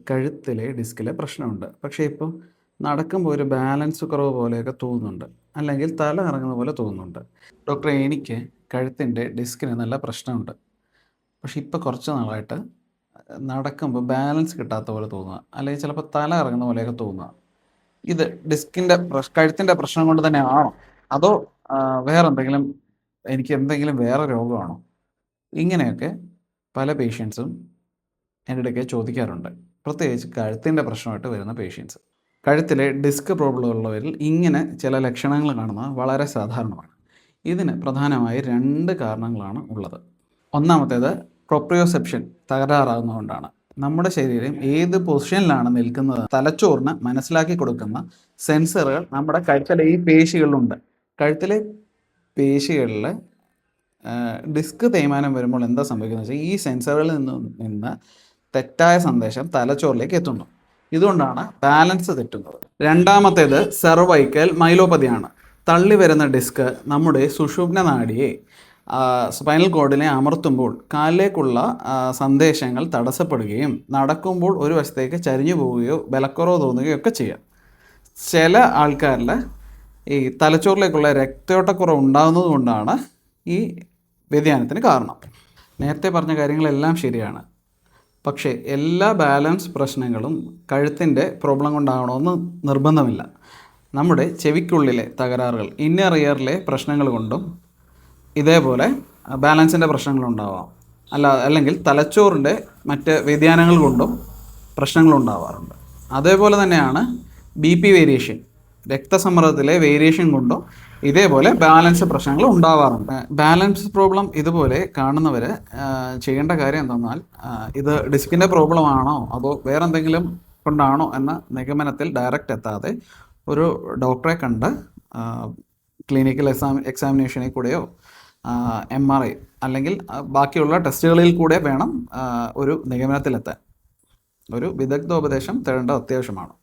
കഴുത്തിലെ ഡിസ്കിലെ പ്രശ്നമുണ്ട്. പക്ഷേ ഇപ്പം നടക്കുമ്പോൾ ഒരു ബാലൻസ് കുറവ് പോലെയൊക്കെ തോന്നുന്നുണ്ട്. അല്ലെങ്കിൽ തല കറങ്ങുന്ന പോലെ തോന്നുന്നുണ്ട്. ഡോക്ടറെ, എനിക്ക് കഴുത്തിൻ്റെ ഡിസ്കിന് നല്ല പ്രശ്നമുണ്ട്. പക്ഷേ ഇപ്പോൾ കുറച്ച് നാളായിട്ട് നടക്കുമ്പോൾ ബാലൻസ് കിട്ടാത്ത പോലെ തോന്നുക. അല്ലെങ്കിൽ ചിലപ്പോൾ തല കറങ്ങുന്ന പോലെയൊക്കെ തോന്നുക. ഇത് ഡിസ്കിൻ്റെ കഴുത്തിൻ്റെ പ്രശ്നം കൊണ്ട് തന്നെയാണോ? അതോ വേറെന്തെങ്കിലും എനിക്ക് എന്തെങ്കിലും വേറെ രോഗമാണോ? ഇങ്ങനെയൊക്കെ പല പേഷ്യൻസും എൻ്റെ അടുക്കെ ചോദിക്കാറുണ്ട്. പ്രത്യേകിച്ച് കഴുത്തിൻ്റെ പ്രശ്നമായിട്ട് വരുന്ന പേഷ്യൻസ്. കഴുത്തിലെ ഡിസ്ക് പ്രോബ്ലം ഉള്ളവരിൽ ഇങ്ങനെ ചില ലക്ഷണങ്ങൾ കാണുന്നത് വളരെ സാധാരണമാണ്. ഇതിന് പ്രധാനമായി 2 കാരണങ്ങളാണ് ഉള്ളത്. ഒന്നാമത്തേത് പ്രൊപ്രിയോസെപ്ഷൻ തകരാറാകുന്നതുകൊണ്ടാണ്. നമ്മുടെ ശരീരം ഏത് പൊസിഷനിലാണ് നിൽക്കുന്നത് തലച്ചോറിന് മനസ്സിലാക്കി കൊടുക്കുന്ന സെൻസറുകൾ നമ്മുടെ കഴുത്തിലെ ഈ പേശികളിലുണ്ട്. കഴുത്തിലെ പേശികളിൽ ഡിസ്ക് തേയ്മാനം വരുമ്പോൾ എന്താ സംഭവിക്കുന്നത് വെച്ചാൽ ഈ സെൻസറുകളിൽ നിന്ന് തെറ്റായ സന്ദേശം തലച്ചോറിലേക്ക് എത്തുന്നു. ഇതുകൊണ്ടാണ് ബാലൻസ് തെറ്റുന്നത്. രണ്ടാമത്തേത് സെർവൈക്കൽ മൈലോപ്പതിയാണ്. തള്ളി വരുന്ന ഡിസ്ക് നമ്മുടെ സുഷുമ്ന നാഡിയെ സ്പൈനൽ കോഡിനെ അമർത്തുമ്പോൾ കാലിലേക്കുള്ള സന്ദേശങ്ങൾ തടസ്സപ്പെടുകയും നടക്കുമ്പോൾ ഒരു വശത്തേക്ക് ചരിഞ്ഞു പോവുകയോ ബലക്കുറവ് തോന്നുകയോ ഒക്കെ ചെയ്യാം. ചില ആൾക്കാരിൽ ഈ തലച്ചോറിലേക്കുള്ള രക്തയോട്ടക്കുറവ് ഉണ്ടാകുന്നത് കൊണ്ടാണ് ഈ വ്യതിയാനത്തിന് കാരണം. നേരത്തെ പറഞ്ഞ കാര്യങ്ങളെല്ലാം ശരിയാണ്. പക്ഷേ എല്ലാ ബാലൻസ് പ്രശ്നങ്ങളും കഴുത്തിൻ്റെ പ്രോബ്ലം കൊണ്ടാകണമെന്ന് നിർബന്ധമില്ല. നമ്മുടെ ചെവിക്കുള്ളിലെ തകരാറുകൾ, ഇന്നർ ഇയറിലെ പ്രശ്നങ്ങൾ കൊണ്ടും ഇതേപോലെ ബാലൻസിൻ്റെ പ്രശ്നങ്ങളുണ്ടാവാം. അല്ലെങ്കിൽ തലച്ചോറിൻ്റെ മറ്റ് വ്യതിയാനങ്ങൾ കൊണ്ടും പ്രശ്നങ്ങളുണ്ടാവാറുണ്ട്. അതേപോലെ തന്നെയാണ് BP വേരിയേഷൻ, രക്തസമ്മർദ്ദത്തിലെ വേരിയേഷൻ കൊണ്ടും ഇതേപോലെ ബാലൻസ് പ്രശ്നങ്ങൾ ഉണ്ടാവാറുണ്ട്. ബാലൻസ് പ്രോബ്ലം ഇതുപോലെ കാണുന്നവർ ചെയ്യേണ്ട കാര്യം എന്തെന്നാൽ ഇത് ഡിസ്കിൻ്റെ പ്രോബ്ലം ആണോ അതോ വേറെ എന്തെങ്കിലും കൊണ്ടാണോ എന്ന നിഗമനത്തിൽ ഡയറക്റ്റ് എത്താതെ ഒരു ഡോക്ടറെ കണ്ട് ക്ലിനിക്കൽ എക്സാമിനേഷനിൽ കൂടെയോ MRI അല്ലെങ്കിൽ ബാക്കിയുള്ള ടെസ്റ്റുകളിൽ കൂടെ വേണം ഒരു നിഗമനത്തിലെത്താൻ. ഒരു വിദഗ്ധോപദേശം തേടേണ്ടത് അത്യാവശ്യമാണ്.